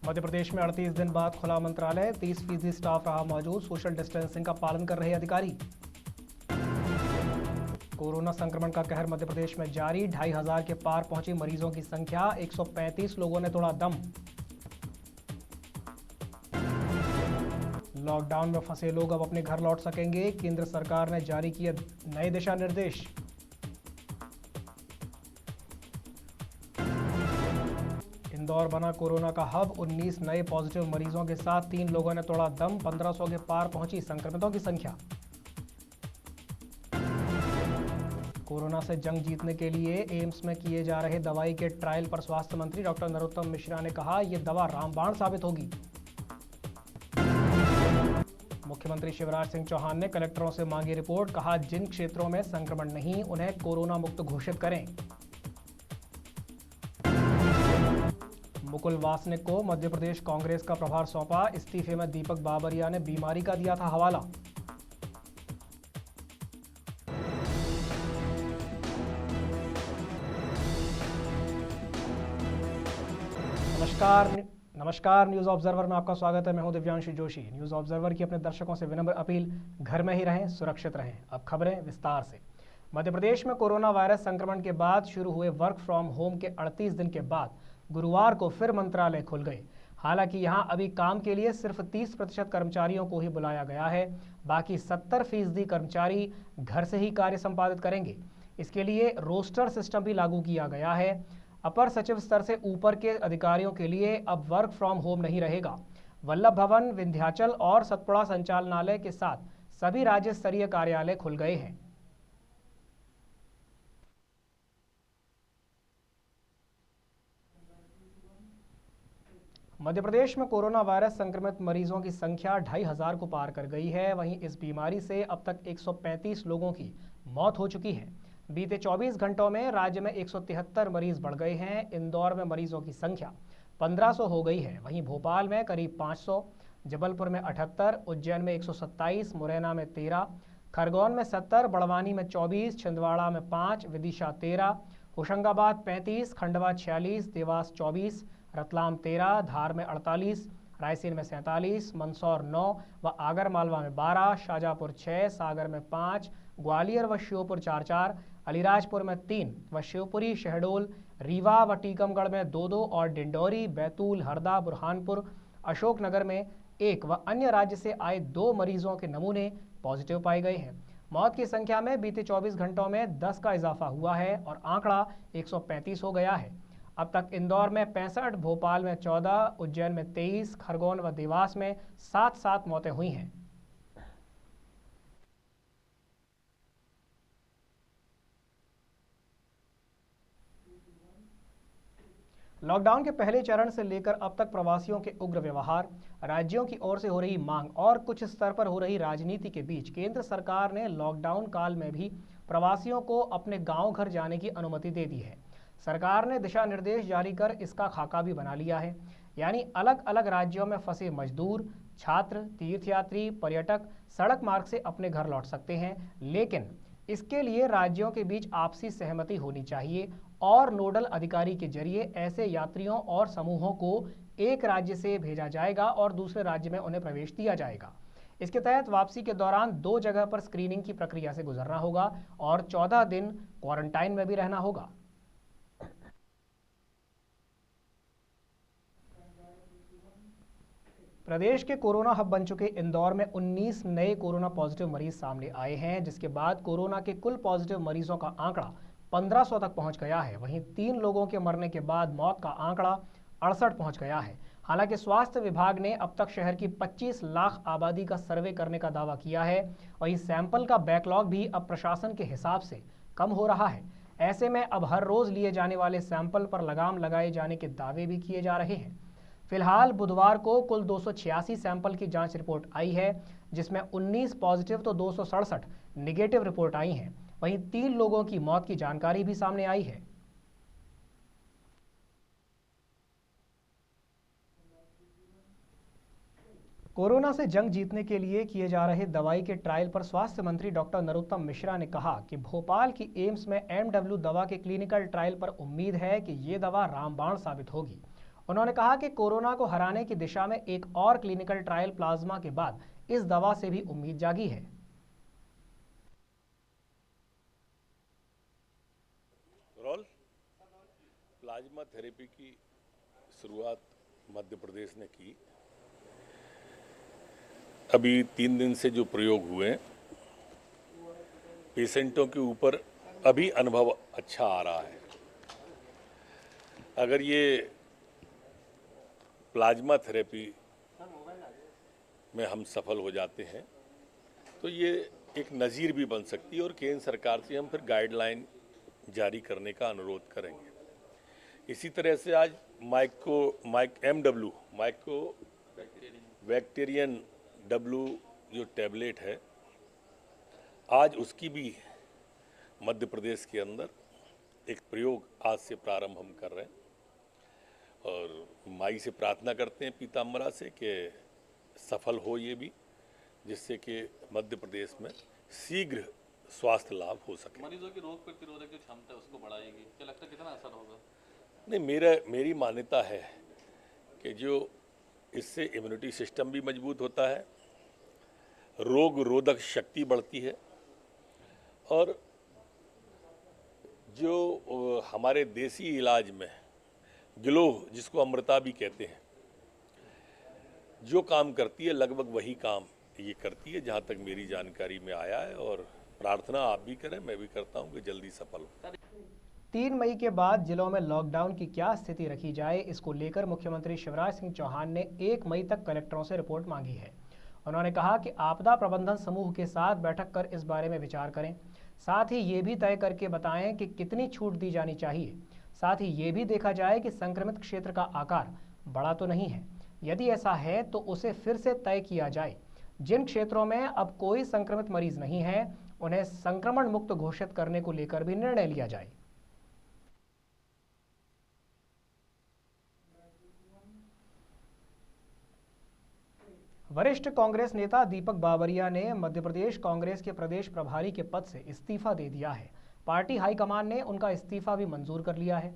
मध्य प्रदेश में 38 दिन बाद खुला मंत्रालय, 30% स्टाफ रहा मौजूद, सोशल डिस्टेंसिंग का पालन कर रहे अधिकारी। कोरोना संक्रमण का कहर मध्य प्रदेश में जारी, 2500 के पार पहुंची मरीजों की संख्या, 135 लोगों ने तोड़ा दम। लॉकडाउन में फंसे लोग अब अपने घर लौट सकेंगे, केंद्र सरकार ने जारी किए नए दिशा निर्देश। इंदौर बना कोरोना का हब, 19 नए पॉजिटिव मरीजों के साथ 3 लोगों ने तोड़ा दम, 1500 के पार पहुंची संक्रमितों की संख्या। कोरोना से जंग जीतने के लिए एम्स में किए जा रहे दवाई के ट्रायल पर स्वास्थ्य मंत्री डॉक्टर नरोत्तम मिश्रा ने कहा, यह दवा रामबाण साबित होगी। मुख्यमंत्री शिवराज सिंह चौहान ने कलेक्टरों से मांगी रिपोर्ट, कहा जिन क्षेत्रों में संक्रमण नहीं उन्हें कोरोना मुक्त घोषित करें। मुकुल वासनिक को मध्य प्रदेश कांग्रेस का प्रभार सौंपा, इस्तीफे में दीपक बाबरिया ने बीमारी का दिया था हवाला। नमस्कार, न्यूज ऑब्जर्वर में आपका स्वागत है। मैं हूं दिव्यांशु जोशी। न्यूज ऑब्जर्वर की अपने दर्शकों से विनम्र अपील, घर में ही रहें, सुरक्षित रहें। अब खबरें विस्तार से। मध्य प्रदेश में कोरोना वायरस संक्रमण के बाद शुरू हुए वर्क फ्रॉम होम के 38 दिन के बाद गुरुवार को फिर मंत्रालय खुल गए। हालांकि यहां अभी काम के लिए सिर्फ 30% कर्मचारियों को ही बुलाया गया है, बाकी 70% कर्मचारी घर से ही कार्य संपादित करेंगे। इसके लिए रोस्टर सिस्टम भी लागू किया गया है। अपर सचिव स्तर से ऊपर के अधिकारियों के लिए अब वर्क फ्रॉम होम नहीं रहेगा। वल्लभ भवन, विंध्याचल और सतपुड़ा संचालनालय के साथ सभी राज्य स्तरीय कार्यालय खुल गए हैं। मध्य प्रदेश में कोरोना वायरस संक्रमित मरीजों की संख्या 2500 को पार कर गई है। वहीं इस बीमारी से अब तक 135 लोगों की मौत हो चुकी है। बीते 24 घंटों में राज्य में 173 मरीज बढ़ गए हैं। इंदौर में मरीजों की संख्या 1500 हो गई है। वहीं भोपाल में करीब 500, जबलपुर में 78, उज्जैन में 127, मुरैना में 13, खरगोन में 70, बड़वानी में 24, छिंदवाड़ा में 5, विदिशा 13, होशंगाबाद 35, खंडवा 46, देवास 24, रतलाम 13, धार में 48, रायसेन में 47, मंदसौर 9 व आगर मालवा में 12, शाजापुर 6, सागर में 5, ग्वालियर व श्योपुर 4-4, अलीराजपुर में 3 व शिवपुरी, शहडोल, रीवा व टीकमगढ़ में 2-2 और डिंडौरी, बैतूल, हरदा, बुरहानपुर, अशोकनगर में 1 व अन्य राज्य से आए 2 मरीजों के नमूने पॉजिटिव पाए गए हैं। मौत की संख्या में बीते 24 घंटों में 10 का इजाफा हुआ है और आंकड़ा 135 हो गया है। अब तक इंदौर में 65, भोपाल में 14, उज्जैन में 23, खरगोन व देवास में 7-7 मौतें हुई हैं। लॉकडाउन के पहले चरण से लेकर अब तक प्रवासियों के उग्र व्यवहार, राज्यों की ओर से हो रही मांग और कुछ स्तर पर हो रही राजनीति के बीच केंद्र सरकार ने लॉकडाउन काल में भी प्रवासियों को अपने गांव घर जाने की अनुमति दे दी है। सरकार ने दिशा निर्देश जारी कर इसका खाका भी बना लिया है। यानी अलग अलग राज्यों में फंसे मजदूर, छात्र, तीर्थयात्री, पर्यटक सड़क मार्ग से अपने घर लौट सकते हैं, लेकिन इसके लिए राज्यों के बीच आपसी सहमति होनी चाहिए और नोडल अधिकारी के जरिए ऐसे यात्रियों और समूहों को एक राज्य से भेजा जाएगा और दूसरे राज्य में उन्हें प्रवेश दिया जाएगा। इसके तहत वापसी के दौरान 2 जगह पर स्क्रीनिंग की प्रक्रिया से गुजरना होगा और 14 दिन क्वारंटाइन में भी रहना होगा। प्रदेश के कोरोना हब बन चुके इंदौर में 19 नए कोरोना पॉजिटिव मरीज सामने आए हैं, जिसके बाद कोरोना के कुल पॉजिटिव मरीजों का आंकड़ा 1500 तक पहुंच गया है। वहीं 3 लोगों के मरने के बाद मौत का आंकड़ा 68 पहुंच गया है। हालांकि स्वास्थ्य विभाग ने अब तक शहर की 25 लाख आबादी का सर्वे करने का दावा किया है। वहीं सैंपल का बैकलॉग भी अब प्रशासन के हिसाब से कम हो रहा है। ऐसे में अब हर रोज लिए जाने वाले सैंपल पर लगाम लगाए जाने के दावे भी किए जा रहे हैं। फिलहाल बुधवार को कुल 286 सैंपल की जांच रिपोर्ट आई है, जिसमें 19 पॉजिटिव तो 267 निगेटिव रिपोर्ट आई हैं। वहीं 3 लोगों की मौत की जानकारी भी सामने आई है। कोरोना से जंग जीतने के लिए किए जा रहे दवाई के ट्रायल पर स्वास्थ्य मंत्री डॉक्टर नरोत्तम मिश्रा ने कहा कि भोपाल की एम्स में MW दवा के क्लिनिकल ट्रायल पर उम्मीद है कि ये दवा रामबाण साबित होगी उन्होंने कहा कि कोरोना को हराने की दिशा में एक और क्लिनिकल ट्रायल प्लाज्मा के बाद इस दवा से भी उम्मीद जागी है। प्लाज्मा थेरेपी की शुरुआत मध्य प्रदेश ने की। अभी 3 दिन से जो प्रयोग हुए पेशेंटों के ऊपर अभी अनुभव अच्छा आ रहा है। अगर ये प्लाज्मा थेरेपी में हम सफल हो जाते हैं तो ये एक नज़ीर भी बन सकती है और केंद्र सरकार से हम फिर गाइडलाइन जारी करने का अनुरोध करेंगे। इसी तरह से आज माइक्रो बैक्टीरियन डब्लू जो टैबलेट है, आज उसकी भी मध्य प्रदेश के अंदर एक प्रयोग आज से प्रारंभ हम कर रहे हैं और माई से प्रार्थना करते हैं पीताम्बरा से कि सफल हो ये भी, जिससे कि मध्य प्रदेश में शीघ्र स्वास्थ्य लाभ हो सके। मरीजों की रोग प्रतिरोधक जो क्षमता है उसको बढ़ाएगी, क्या लगता है कितना असर होगा? नहीं, मेरी मान्यता है कि जो इससे इम्यूनिटी सिस्टम भी मजबूत होता है, रोग रोधक शक्ति बढ़ती है और जो हमारे देसी इलाज में गिलोह जिसको अमृता भी कहते हैं, जो काम करती है लगभग वही काम ये करती है, जहाँ तक मेरी जानकारी में आया है। और प्रार्थना आप भी करें, मैं भी करता हूँ कि जल्दी सफल हो। 3 मई के बाद जिलों में लॉकडाउन की क्या स्थिति रखी जाए, इसको लेकर मुख्यमंत्री शिवराज सिंह चौहान ने 1 मई तक कलेक्टरों से रिपोर्ट मांगी है। उन्होंने कहा कि आपदा प्रबंधन समूह के साथ बैठक कर इस बारे में विचार करें। साथ ही ये भी तय करके बताएं कि कितनी छूट दी जानी चाहिए। साथ ही ये भी देखा जाए कि संक्रमित क्षेत्र का आकार बड़ा तो नहीं है। यदि ऐसा है तो उसे फिर से तय किया जाए। जिन क्षेत्रों में अब कोई संक्रमित मरीज नहीं है, उन्हें संक्रमण मुक्त घोषित करने को लेकर भी निर्णय लिया जाए। वरिष्ठ कांग्रेस नेता दीपक बावरिया ने मध्य प्रदेश कांग्रेस के प्रदेश प्रभारी के पद से इस्तीफा दे दिया है। पार्टी हाईकमान ने उनका इस्तीफा भी मंजूर कर लिया है।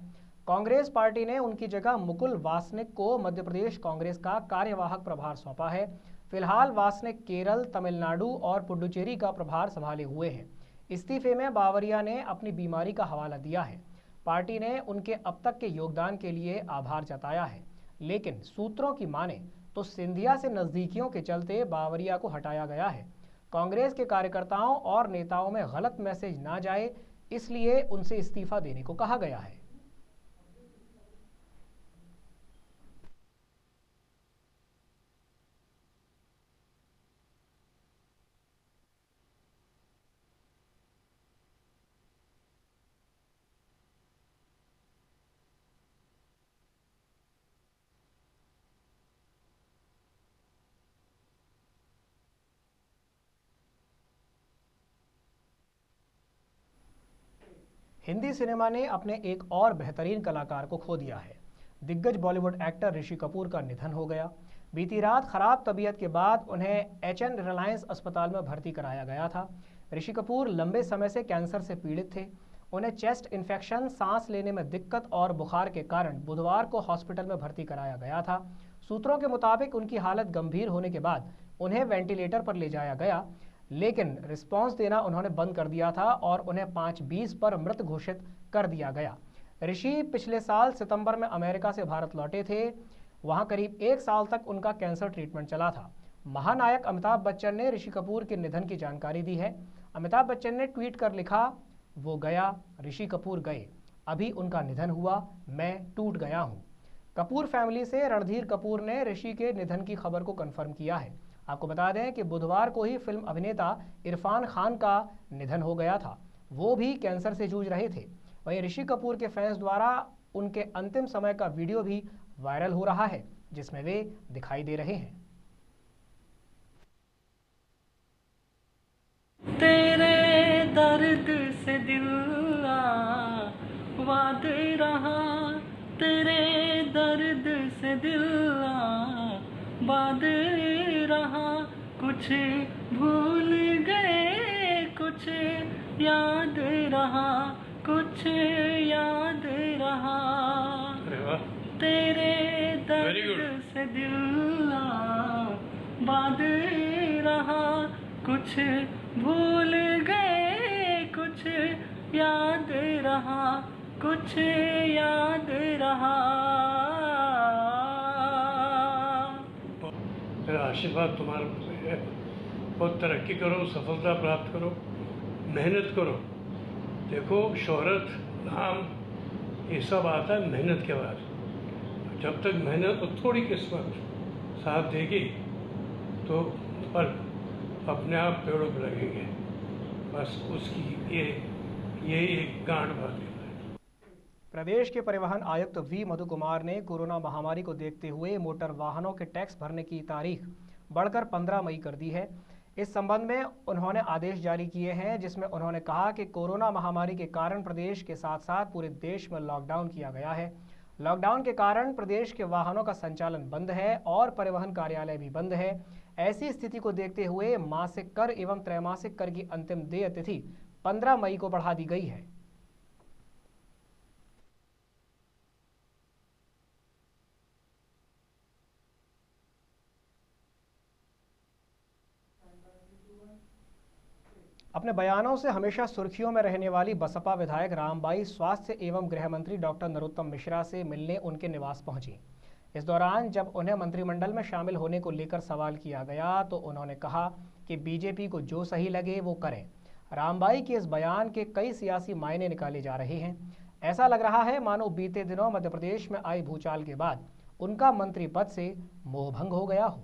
कांग्रेस पार्टी ने उनकी जगह मुकुल वासनिक को मध्य प्रदेश कांग्रेस का कार्यवाहक प्रभार सौंपा है। फिलहाल वासनिक केरल, तमिलनाडु और पुडुचेरी का प्रभार संभाले हुए हैं। इस्तीफे में बावरिया ने अपनी बीमारी का हवाला दिया है। पार्टी ने उनके अब तक के योगदान के लिए आभार जताया है, लेकिन सूत्रों की माने तो सिंधिया से नजदीकियों के चलते बावरिया को हटाया गया है। कांग्रेस के कार्यकर्ताओं और नेताओं में गलत मैसेज ना जाए, इसलिए उनसे इस्तीफा देने को कहा गया है। हिंदी सिनेमा ने अपने एक और बेहतरीन कलाकार को खो दिया है। दिग्गज बॉलीवुड एक्टर ऋषि कपूर का निधन हो गया। बीती रात खराब तबीयत के बाद उन्हें HN रिलायंस अस्पताल में भर्ती कराया गया था। ऋषि कपूर लंबे समय से कैंसर से पीड़ित थे। उन्हें चेस्ट इन्फेक्शन, सांस लेने में दिक्कत और बुखार के कारण बुधवार को हॉस्पिटल में भर्ती कराया गया था। सूत्रों के मुताबिक उनकी हालत गंभीर होने के बाद उन्हें वेंटिलेटर पर ले जाया गया, लेकिन रिस्पांस देना उन्होंने बंद कर दिया था और उन्हें 5:20 पर मृत घोषित कर दिया गया। ऋषि पिछले साल सितंबर में अमेरिका से भारत लौटे थे। वहां करीब 1 साल तक उनका कैंसर ट्रीटमेंट चला था। महानायक अमिताभ बच्चन ने ऋषि कपूर के निधन की जानकारी दी है। अमिताभ बच्चन ने ट्वीट कर लिखा, वो गया, ऋषि कपूर गए, अभी उनका निधन हुआ, मैं टूट गया हूँ। कपूर फैमिली से रणधीर कपूर ने ऋषि के निधन की खबर को कंफर्म किया है। आपको बता दें कि बुधवार को ही फिल्म अभिनेता इरफान खान का निधन हो गया था। वो भी कैंसर से जूझ रहे थे। वहीं ऋषि कपूर के फैंस द्वारा उनके अंतिम समय का वीडियो भी वायरल हो रहा है, जिसमें वे दिखाई दे रहे हैं। तेरे दर्द से दिल वाद रहा, तेरे दर्द से दिल वाद रहा, कुछ भूल गए कुछ याद रहा, कुछ याद रहा, तेरे दर्द से दिल आबाद रहा, कुछ भूल गए कुछ याद रहा, कुछ याद रहा। मेरा आशीर्वाद तुम्हारे ऊपर है। बहुत तरक्की करो, सफलता प्राप्त करो, मेहनत करो। देखो शोहरत, नाम, ये सब आता है मेहनत के बाद। जब तक मेहनत और थोड़ी किस्मत साथ देगी तो फल अपने आप पेड़ों पर लगेंगे। बस उसकी ये एक गांठ बात है। प्रदेश के परिवहन आयुक्त वी मधु कुमार ने कोरोना महामारी को देखते हुए मोटर वाहनों के टैक्स भरने की तारीख बढ़कर 15 मई कर दी है। इस संबंध में उन्होंने आदेश जारी किए हैं, जिसमें उन्होंने कहा कि कोरोना महामारी के कारण प्रदेश के साथ साथ पूरे देश में लॉकडाउन किया गया है। लॉकडाउन के कारण प्रदेश के वाहनों का संचालन बंद है और परिवहन कार्यालय भी बंद है। ऐसी स्थिति को देखते हुए मासिक कर एवं त्रैमासिक कर की अंतिम देय तिथि 15 मई को बढ़ा दी गई है। अपने बयानों से हमेशा सुर्खियों में रहने वाली बसपा विधायक रामबाई स्वास्थ्य एवं गृह मंत्री डॉक्टर नरोत्तम मिश्रा से मिलने उनके निवास पहुंची। इस दौरान जब उन्हें मंत्रिमंडल में शामिल होने को लेकर सवाल किया गया तो उन्होंने कहा कि बीजेपी को जो सही लगे वो करें। रामबाई के इस बयान के कई सियासी मायने निकाले जा रहे हैं। ऐसा लग रहा है मानो बीते दिनों मध्य प्रदेश में आई भूचाल के बाद उनका मंत्री पद से मोहभंग हो गया हो।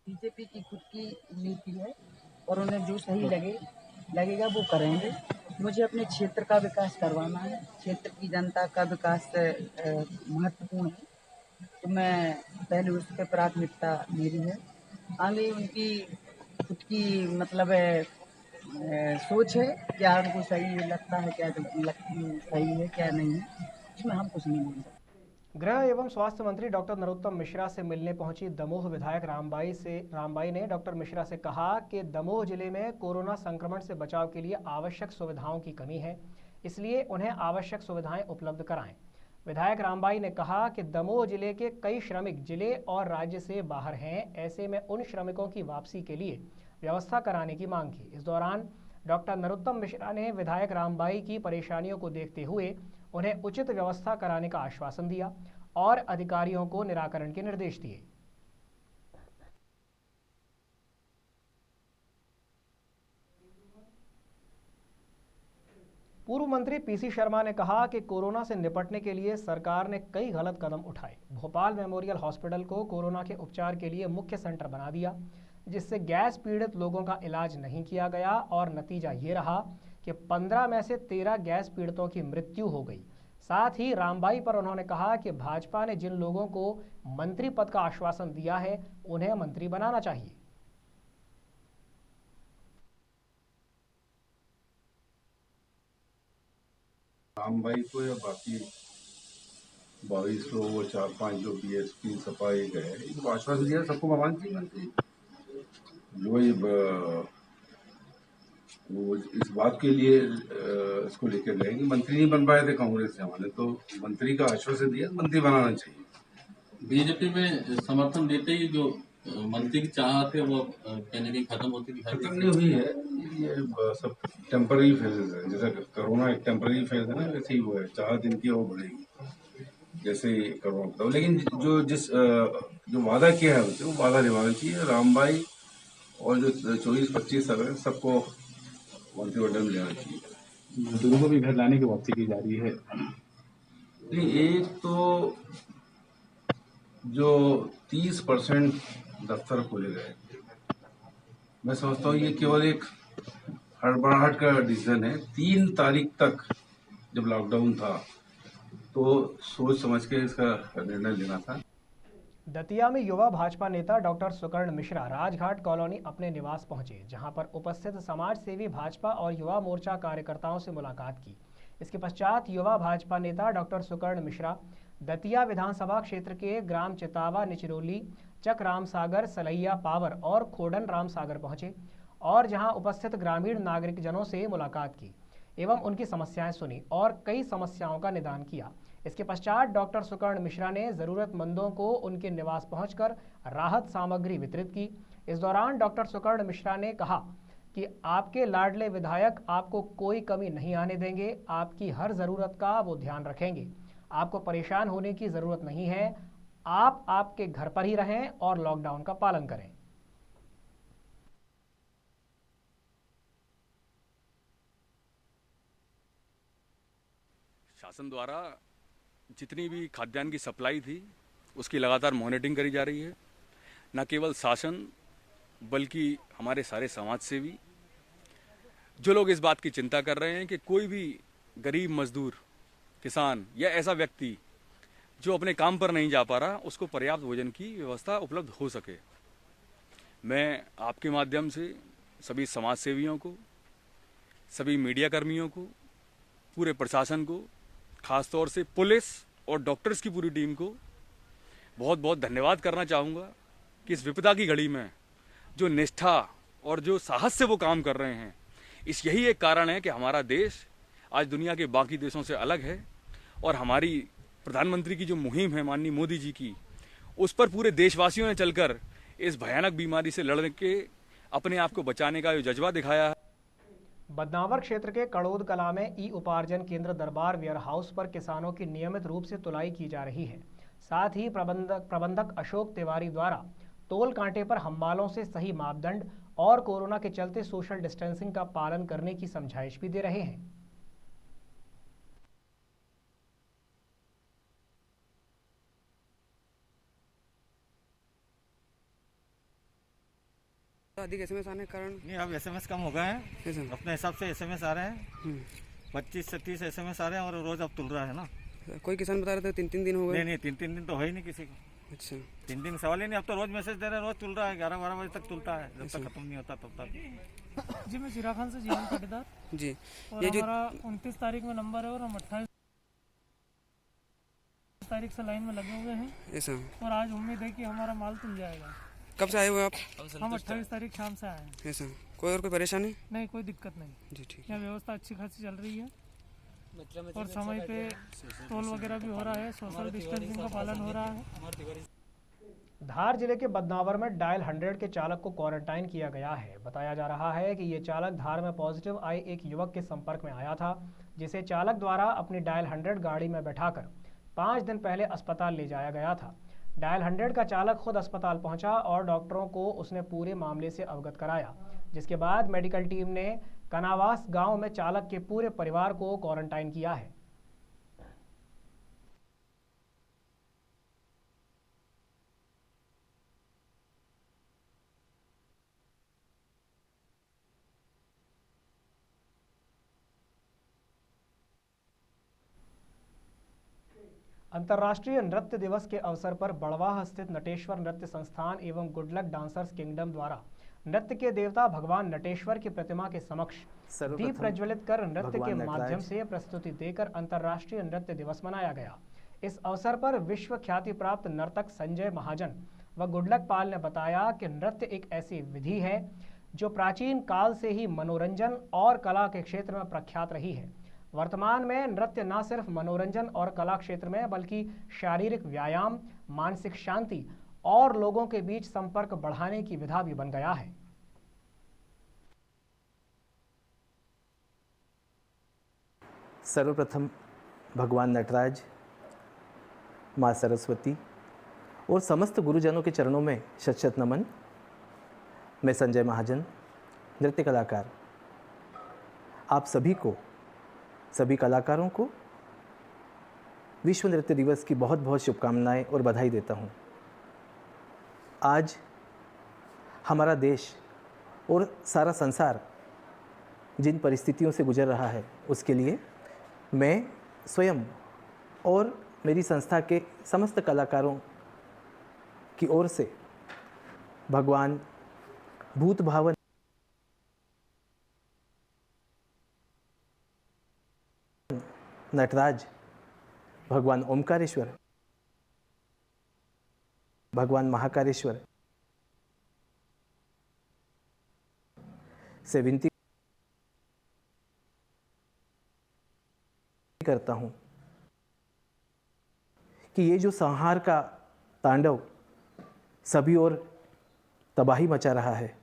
बीजेपी की खुद की नीति है और उन्हें जो सही लगेगा वो करेंगे। मुझे अपने क्षेत्र का विकास करवाना है, क्षेत्र की जनता का विकास महत्वपूर्ण है, तो मैं पहले उस पर प्राथमिकता मेरी है। आगे उनकी खुद की मतलब सोच है, क्या उनको सही लगता है, क्या सही है क्या नहीं है, उसमें हम कुछ नहीं बोल सकते। गृह एवं स्वास्थ्य मंत्री डॉक्टर नरोत्तम मिश्रा से मिलने पहुंची दमोह विधायक रामबाई ने डॉक्टर मिश्रा से कहा कि दमोह जिले में कोरोना संक्रमण से बचाव के लिए आवश्यक सुविधाओं की कमी है, इसलिए उन्हें आवश्यक सुविधाएं उपलब्ध कराएं। विधायक रामबाई ने कहा कि दमोह जिले के कई श्रमिक जिले और राज्य से बाहर हैं, ऐसे में उन श्रमिकों की वापसी के लिए व्यवस्था कराने की मांग की। इस दौरान डॉक्टर नरोत्तम मिश्रा ने विधायक रामबाई की परेशानियों को देखते हुए उन्हें उचित व्यवस्था कराने का आश्वासन दिया और अधिकारियों को निराकरण के निर्देश दिए। पूर्व मंत्री पीसी शर्मा ने कहा कि कोरोना से निपटने के लिए सरकार ने कई गलत कदम उठाए। भोपाल मेमोरियल हॉस्पिटल को कोरोना के उपचार के लिए मुख्य सेंटर बना दिया, जिससे गैस पीड़ित लोगों का इलाज नहीं किया गया और नतीजा ये रहा कि 15 में से 13 गैस पीड़ितों की मृत्यु हो गई। साथ ही रामबाई पर उन्होंने कहा कि भाजपा ने जिन लोगों को मंत्री पद का आश्वासन दिया है उन्हें मंत्री बनाना चाहिए। रामबाई को या बाकी 22 लोग 4-5 जो बीएसपी सपा गए, इनको आश्वासन दिया सबको भगवान चाहिए मंत्री। वो इस बात के लिए इसको लेकर गए कि मंत्री नहीं बन पाए थे कांग्रेस से हमारे, तो मंत्री का आश्वासन दिया, मंत्री बनाना चाहिए। बीजेपी में समर्थन देते ही जो मंत्री की चाहत है वो कहीं ना कहीं खत्म होती दिखाई खत्म नहीं हुई है, ये सब टेम्पररी फेजेस है। जैसे कोरोना एक टेम्पररी फेज है ना, वैसे ही वो है, चाहत इनकी और बढ़ेगी जैसे ही कोरोना बताओ। लेकिन जो वादा किया है उसे वो वादा निभाना चाहिए। रामबाई और जो 24-25 सब है सबको मंत्रिमंडल में लेना चाहिए। दोनों को भी घर लाने की वापसी की जा रही है। नहीं, एक तो जो 30% दफ्तर खोले गए, मैं समझता हूँ ये केवल एक हड़बड़ाहट का डिसीजन है। 3 तारीख तक जब लॉकडाउन था तो सोच समझ के इसका निर्णय लेना था। दतिया में युवा भाजपा नेता डॉक्टर सुकर्ण मिश्रा राजघाट कॉलोनी अपने निवास पहुंचे, जहां पर उपस्थित समाज सेवी भाजपा और युवा मोर्चा कार्यकर्ताओं से मुलाकात की। इसके पश्चात युवा भाजपा नेता डॉक्टर सुकर्ण मिश्रा दतिया विधानसभा क्षेत्र के ग्राम चितावा, निचरोली, चक रामसागर, सलैया पावर और खोडन रामसागर पहुंचे और जहां उपस्थित ग्रामीण नागरिक जनों से मुलाकात की। एवं उनकी समस्याएं सुनी और कई समस्याओं का निदान किया। इसके पश्चात डॉक्टर सुकर्ण मिश्रा ने जरूरतमंदों को उनके निवास पहुंचकर राहत सामग्री वितरित की। इस दौरान डॉक्टर सुकर्ण मिश्रा ने कहा कि आपके लाडले विधायक आपको कोई कमी नहीं आने देंगे, आपकी हर जरूरत का वो ध्यान रखेंगे। आपको परेशान होने की जरूरत नहीं है, आप आपके घर पर ही रहें और लॉकडाउन का पालन करें। शासन द्वारा जितनी भी खाद्यान्न की सप्लाई थी उसकी लगातार मॉनिटरिंग करी जा रही है। न केवल शासन बल्कि हमारे सारे समाज सेवी जो लोग इस बात की चिंता कर रहे हैं कि कोई भी गरीब मजदूर, किसान या ऐसा व्यक्ति जो अपने काम पर नहीं जा पा रहा उसको पर्याप्त भोजन की व्यवस्था उपलब्ध हो सके। मैं आपके माध्यम से सभी समाज सेवियों को, सभी मीडिया कर्मियों को, पूरे प्रशासन को, खासतौर से पुलिस और डॉक्टर्स की पूरी टीम को बहुत बहुत धन्यवाद करना चाहूँगा कि इस विपदा की घड़ी में जो निष्ठा और जो साहस से वो काम कर रहे हैं, इस यही एक कारण है कि हमारा देश आज दुनिया के बाकी देशों से अलग है और हमारी प्रधानमंत्री की जो मुहिम है माननीय मोदी जी की, उस पर पूरे देशवासियों ने चलकर इस भयानक बीमारी से लड़ने के अपने आप को बचाने का जो जज्बा दिखाया है। बदनावर क्षेत्र के कड़ोद कला में ई उपार्जन केंद्र दरबार वेयर हाउस पर किसानों की नियमित रूप से तुलाई की जा रही है। साथ ही प्रबंधक अशोक तिवारी द्वारा तोल कांटे पर हम्मालों से सही मापदंड और कोरोना के चलते सोशल डिस्टेंसिंग का पालन करने की समझाइश भी दे रहे हैं। अधिक एसएमएस आने के कारण नहीं, अब एसएमएस कम हो गए हैं। अपने हिसाब से एसएमएस आ रहे हैं, 25 से 30 एसएमएस आ रहे हैं और रोज अब तुल रहा है ना। कोई किसान बता रहे थे 3-3 दिन हो गए। नहीं, 3-3 दिन तो हो ही नहीं किसी को। अच्छा, 3 दिन सवाल ही नहीं। अब तो रोज मैसेज दे रहे हैं, रोज तुल रहा है, 11-12 बजे तक तुलता है, जब तक खत्म नहीं होता तब तक। जी, मैं जीरा खान से जीवन पाटीदार जी। और ये हमारा 29 तारीख में नंबर है और हम 28 तारीख से लाइन में लगे हुए हैं ऐसा, और आज उम्मीद है कि हमारा माल तुल जाएगा। कब से आए हुए आप? हम 28 तारीख शाम से आए हैं। ऐसा, कोई परेशानी नहीं, कोई दिक्कत नहीं जी। ठीक है, व्यवस्था अच्छी खासी चल रही है और समय पे टोल वगैरह भी हो रहा है, सोशल डिस्टेंसिंग का पालन हो रहा है। धार जिले के बदनावर में डायल 100 के चालक को क्वारंटाइन किया गया है। बताया जा रहा है कि ये चालक धार में पॉजिटिव आए एक युवक के संपर्क में आया था, जिसे चालक द्वारा अपनी डायल 100 गाड़ी में बैठाकर 5 दिन पहले अस्पताल ले जाया गया था। डायल 100 का चालक खुद अस्पताल पहुंचा और डॉक्टरों को उसने पूरे मामले से अवगत कराया, जिसके बाद मेडिकल टीम ने कनावास गांव में चालक के पूरे परिवार को क्वारंटाइन किया है। अंतर्राष्ट्रीय नृत्य दिवस के अवसर पर बड़वाह स्थित नटेश्वर नृत्य संस्थान एवं गुड लक डांसर्स किंगडम द्वारा नृत्य के देवता भगवान नटेश्वर की प्रतिमा के समक्ष दीप प्रज्वलित कर नृत्य के माध्यम से प्रस्तुति देकर अंतर्राष्ट्रीय नृत्य दिवस मनाया गया। इस अवसर पर विश्व ख्याति प्राप्त नर्तक संजय महाजन व गुडलक पाल ने बताया कि नृत्य एक ऐसी विधि है जो प्राचीन काल से ही मनोरंजन और कला के क्षेत्र में प्रख्यात रही है। वर्तमान में नृत्य न सिर्फ मनोरंजन और कला क्षेत्र में बल्कि शारीरिक व्यायाम, मानसिक शांति और लोगों के बीच संपर्क बढ़ाने की विधा भी बन गया है। सर्वप्रथम भगवान नटराज, माँ सरस्वती और समस्त गुरुजनों के चरणों में शत शत नमन। मैं संजय महाजन, नृत्य कलाकार, आप सभी को, सभी कलाकारों को विश्व नृत्य दिवस की बहुत बहुत शुभकामनाएं और बधाई देता हूं। आज हमारा देश और सारा संसार जिन परिस्थितियों से गुजर रहा है, उसके लिए मैं स्वयं और मेरी संस्था के समस्त कलाकारों की ओर से भगवान भूत भावन नटराज, भगवान ओमकारेश्वर, भगवान महाकालेश्वर से विनती करता हूँ कि ये जो संहार का तांडव सभी ओर तबाही मचा रहा है,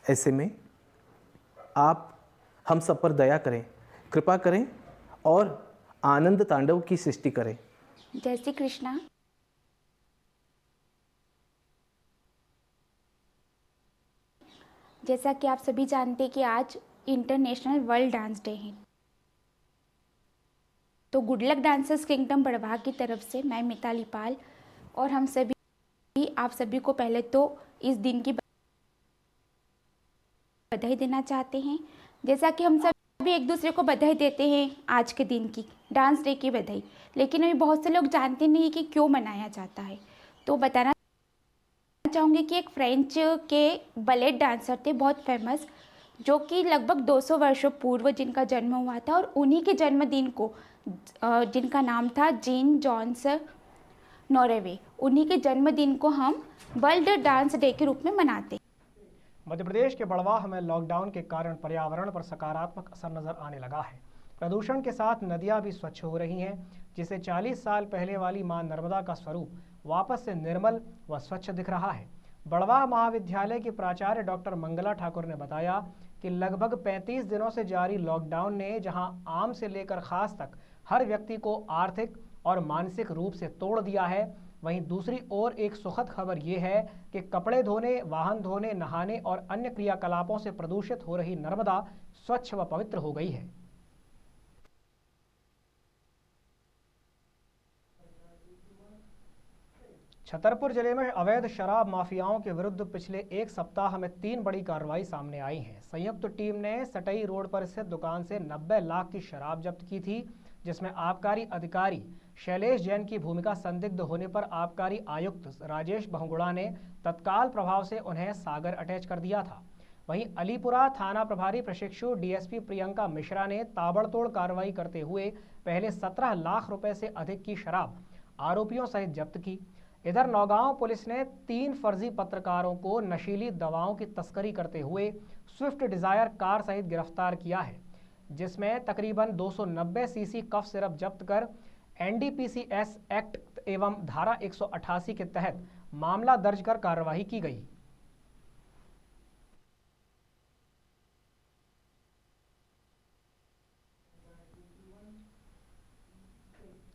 ऐसे में आप हम सब पर दया करें, कृपा करें और आनंद तांडव की सृष्टि करें। जय श्री कृष्णा। जैसा कि आप सभी जानते हैं कि आज इंटरनेशनल वर्ल्ड डांस डे है, तो good luck dancers kingdom Barwah की तरफ से मैं मिताली पाल और हम सभी आप सभी को पहले तो इस दिन की बधाई देना चाहते हैं। जैसा कि हम सभी एक दूसरे को बधाई देते हैं आज के दिन की, डांस डे की बधाई, लेकिन अभी बहुत से लोग जानते नहीं कि क्यों मनाया जाता है। तो बताना चाहूँगी कि एक फ्रेंच के बलेट डांसर थे बहुत फेमस, जो कि लगभग 200 वर्षों पूर्व जिनका जन्म हुआ था, और उन्हीं के जन्मदिन को जिनका नाम था जीन जॉन्स नॉरेवे, उन्हीं के जन्मदिन को हम वर्ल्ड डांस डे के रूप में मनाते हैं। मध्य प्रदेश के बड़वाह में लॉकडाउन के कारण पर्यावरण पर सकारात्मक असर नजर आने लगा है। प्रदूषण के साथ नदियां भी स्वच्छ हो रही हैं, जिससे 40 साल पहले वाली मां नर्मदा का स्वरूप वापस से निर्मल व स्वच्छ दिख रहा है। बड़वाह महाविद्यालय की प्राचार्य डॉक्टर मंगला ठाकुर ने बताया कि लगभग 35 दिनों से जारी लॉकडाउन ने जहां आम से लेकर खास तक हर व्यक्ति को आर्थिक और मानसिक रूप से तोड़ दिया है, वहीं दूसरी ओर एक सुखद खबर ये है कि कपड़े धोने, वाहन धोने, नहाने और अन्य क्रियाकलापों से प्रदूषित हो रही नर्मदा स्वच्छ व पवित्र हो गई है। छतरपुर जिले में अवैध शराब माफियाओं के विरुद्ध पिछले एक सप्ताह में 3 बड़ी कार्रवाई सामने आई है। संयुक्त टीम ने सटई रोड पर स्थित दुकान से 90 लाख की शराब जब्त की थी, जिसमें आबकारी अधिकारी शैलेश जैन की भूमिका संदिग्ध होने पर आबकारी आयुक्त राजेश बहुगुणा ने तत्काल प्रभाव से उन्हें सागर अटैच कर दिया था। वहीं अलीपुरा थाना प्रभारी प्रशिक्षु डीएसपी प्रियंका मिश्रा ने ताबड़तोड़ कार्रवाई करते हुए पहले 17 लाख रुपए से अधिक की शराब आरोपियों सहित जब्त की। इधर नौगांव पुलिस ने 3 फर्जी पत्रकारों को नशीली दवाओं की तस्करी करते हुए स्विफ्ट डिजायर कार सहित गिरफ्तार किया है, जिसमें तकरीबन 290 सीसी कफ सिरप जब्त कर एनडीपीसीएस एक्ट एवं धारा 188 के तहत मामला दर्ज कर कार्रवाई की गई।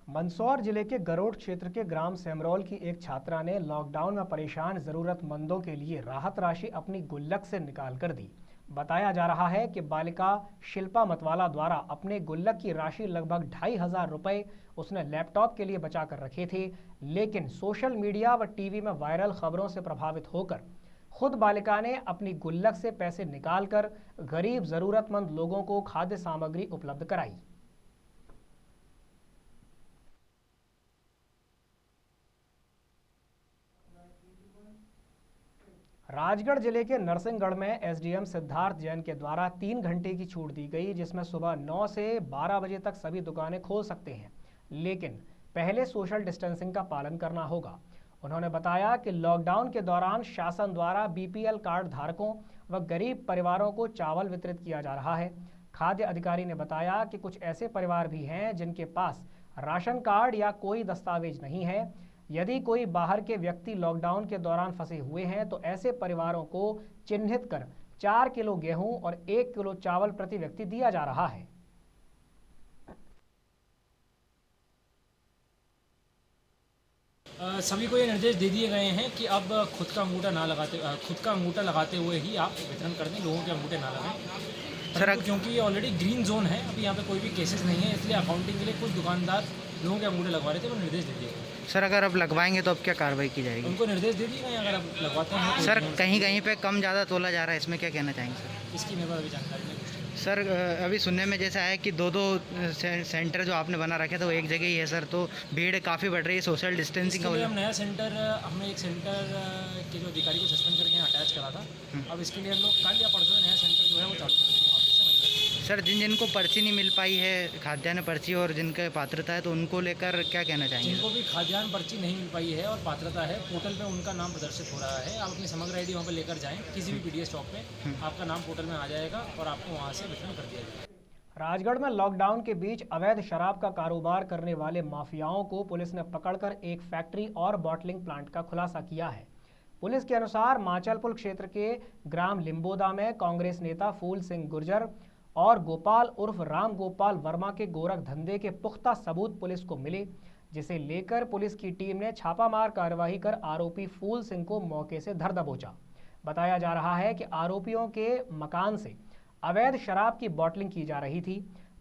मंदसौर जिले के गरोड क्षेत्र के ग्राम सेमरोल की एक छात्रा ने लॉकडाउन में परेशान जरूरतमंदों के लिए राहत राशि अपनी गुल्लक से निकाल कर दी। बताया जा रहा है कि बालिका शिल्पा मतवाला द्वारा अपने गुल्लक की राशि लगभग 2500 रुपये उसने लैपटॉप के लिए बचा कर रखे थे, लेकिन सोशल मीडिया व टीवी में वायरल खबरों से प्रभावित होकर खुद बालिका ने अपनी गुल्लक से पैसे निकालकर गरीब जरूरतमंद लोगों को खाद्य सामग्री उपलब्ध कराई। राजगढ़ जिले के नरसिंहगढ़ में एसडीएम सिद्धार्थ जैन के द्वारा 3 घंटे की छूट दी गई, जिसमें सुबह 9 से 12 बजे तक सभी दुकानें खोल सकते हैं, लेकिन पहले सोशल डिस्टेंसिंग का पालन करना होगा। उन्होंने बताया कि लॉकडाउन के दौरान शासन द्वारा बीपीएल कार्ड धारकों व गरीब परिवारों को चावल वितरित किया जा रहा है। खाद्य अधिकारी ने बताया कि कुछ ऐसे परिवार भी हैं जिनके पास राशन कार्ड या कोई दस्तावेज नहीं है। यदि कोई बाहर के व्यक्ति लॉकडाउन के दौरान फंसे हुए हैं तो ऐसे परिवारों को चिन्हित कर 4 किलो गेहूं और 1 किलो चावल प्रति व्यक्ति दिया जा रहा है। सभी को ये निर्देश दे दिए गए हैं कि अब खुद का अंगूठा लगाते हुए ही आप वितरण कर दें, लोगों के अंगूठे ना लगाएं। सर क्योंकि ऑलरेडी ग्रीन जोन है, अभी यहाँ पे कोई भी केसेस नहीं है, इसलिए अकाउंटिंग के लिए कुछ दुकानदार लोगों के अंगूठे लगवा रहे थे, वो निर्देश दे दिए गए। सर अगर अब लगवाएंगे तो अब क्या कार्रवाई की जाएगी? उनको निर्देश दे दिए गए अगर आप लगवाते हैं। सर कहीं कहीं पे कम ज़्यादा तोला जा रहा है, इसमें क्या कहना चाहेंगे सर? इसकी मेरे पास अभी जानकारी नहीं। सर अभी सुनने में जैसा है कि 2-2 सेंटर जो आपने बना रखे थे वो एक जगह ही है सर, तो भीड़ काफ़ी बढ़ रही है, सोशल डिस्टेंसिंग का हम नया सेंटर, हमने एक सेंटर के जो अधिकारी को सस्पेंड करके यहाँ अटैच करा था, अब इसके लिए हम लोग कल या परसों नया सेंटर जो है वो चालू कर देंगे वापस से। सर जिनको पर्ची नहीं मिल पाई है, खाद्यान्न पर्ची, और जिनका पात्रता है, तो उनको लेकर क्या कहना चाहेंगे? जिनको भी खाद्यान्न पर्ची नहीं मिल पाई है और पात्रता है, पोर्टल पे उनका नाम प्रदर्शित हो रहा है। आप अपनी समग्र आईडी वहाँ पे लेकर जाएं, किसी भी पीडीएस शॉप पे आपका नाम पोर्टल में आ जाएगा और आपको वहाँ से वितरण कर दिया जाएगा। राजगढ़ में लॉकडाउन के बीच अवैध शराब का कारोबार करने वाले माफियाओं को पुलिस ने पकड़कर एक फैक्ट्री और बॉटलिंग प्लांट का खुलासा किया है। पुलिस के अनुसार माचलपुर क्षेत्र के ग्राम लिम्बोदा में कांग्रेस नेता फूल सिंह गुर्जर और गोपाल उर्फ राम गोपाल वर्मा के गोरख धंधे के पुख्ता सबूत पुलिस को मिले, जिसे लेकर पुलिस की टीम ने छापामार कार्रवाई कर आरोपी फूल सिंह को मौके से धर दबोचा। बताया जा रहा है कि आरोपियों के मकान से अवैध शराब की बॉटलिंग की जा रही थी।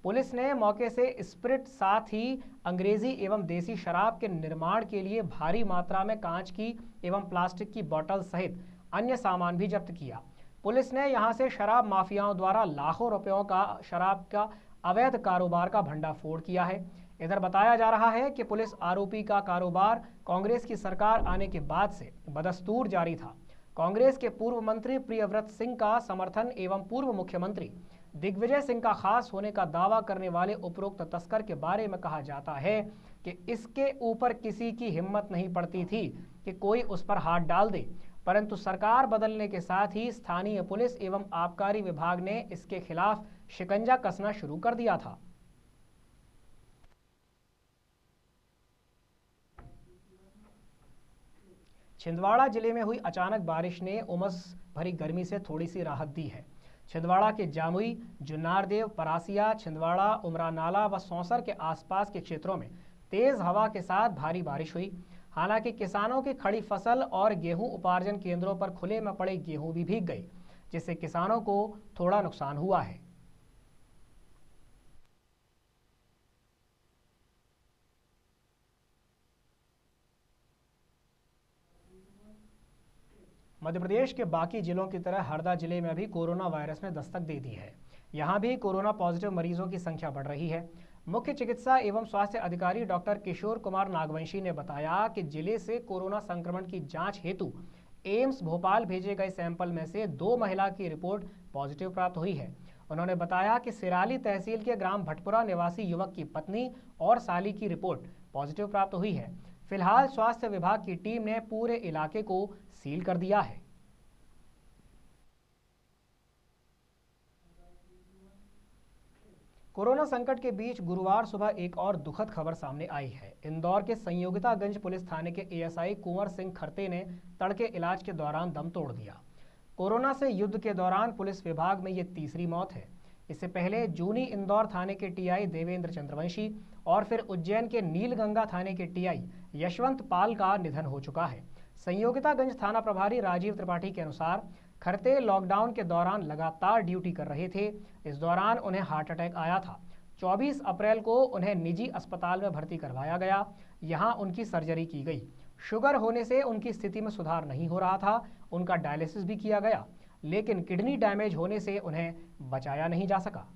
पुलिस ने मौके से स्प्रिट साथ ही अंग्रेजी एवं देसी शराब के निर्माण के लिए भारी मात्रा में कांच की एवं प्लास्टिक की बोतल सहित अन्य सामान भी जब्त किया। पुलिस ने यहां से शराब माफियाओं द्वारा लाखों रुपयों का शराब का अवैध कारोबार का भंडाफोड़ किया है। इधर बताया जा रहा है कि पुलिस आरोपी का कारोबार कांग्रेस की सरकार आने के बाद से बदस्तूर जारी था। कांग्रेस के पूर्व मंत्री प्रियव्रत सिंह का समर्थन एवं पूर्व मुख्यमंत्री दिग्विजय सिंह का खास होने का दावा करने वाले उपरोक्त तस्कर के बारे में कहा जाता है कि इसके ऊपर किसी की हिम्मत नहीं पड़ती थी कि कोई उस पर हाथ डाल दे, परंतु सरकार बदलने के साथ ही स्थानीय पुलिस एवं आबकारी विभाग ने इसके खिलाफ शिकंजा कसना शुरू कर दिया था। छिंदवाड़ा जिले में हुई अचानक बारिश ने उमस भरी गर्मी से थोड़ी सी राहत दी है। छिंदवाड़ा के जामुई, जुन्नारदेव, परासिया, छिंदवाड़ा, उमरा नाला व सौंसर के आसपास के क्षेत्रों में तेज हवा के साथ भारी बारिश हुई। हालांकि किसानों की खड़ी फसल और गेहूं उपार्जन केंद्रों पर खुले में पड़े गेहूं भी भीग गई, जिससे किसानों को थोड़ा नुकसान हुआ है। मध्य प्रदेश के बाकी जिलों की तरह हरदा जिले में भी कोरोना वायरस ने दस्तक दे दी है। यहां भी कोरोना पॉजिटिव मरीजों की संख्या बढ़ रही है। मुख्य चिकित्सा एवं स्वास्थ्य अधिकारी डॉक्टर किशोर कुमार नागवंशी ने बताया कि जिले से कोरोना संक्रमण की जांच हेतु एम्स भोपाल भेजे गए सैंपल में से 2 महिला की रिपोर्ट पॉजिटिव प्राप्त हुई है। उन्होंने बताया कि सिराली तहसील के ग्राम भटपुरा निवासी युवक की पत्नी और साली की रिपोर्ट पॉजिटिव प्राप्त हुई है। फिलहाल स्वास्थ्य विभाग की टीम ने पूरे इलाके को सील कर दिया है। कोरोना संकट के बीच गुरुवार सुबह एक और दुखद खबर सामने आई है। इंदौर के संयोगितागंज पुलिस थाने के एएसआई कुंवर सिंह खरते ने तड़के इलाज के दौरान दम तोड़ दिया। कोरोना से युद्ध के दौरान पुलिस विभाग में ये तीसरी मौत है। इससे पहले जूनी इंदौर थाने के टीआई देवेंद्र चंद्रवंशी और फिर उज्जैन के नीलगंगा थाने के टीआई यशवंत पाल का निधन हो चुका है। संयोगितागंज थाना प्रभारी राजीव त्रिपाठी के अनुसार खरते लॉकडाउन के दौरान लगातार ड्यूटी कर रहे थे। इस दौरान उन्हें हार्ट अटैक आया था। 24 अप्रैल को उन्हें निजी अस्पताल में भर्ती करवाया गया। यहां उनकी सर्जरी की गई। शुगर होने से उनकी स्थिति में सुधार नहीं हो रहा था। उनका डायलिसिस भी किया गया, लेकिन किडनी डैमेज होने से उन्हें बचाया नहीं जा सका।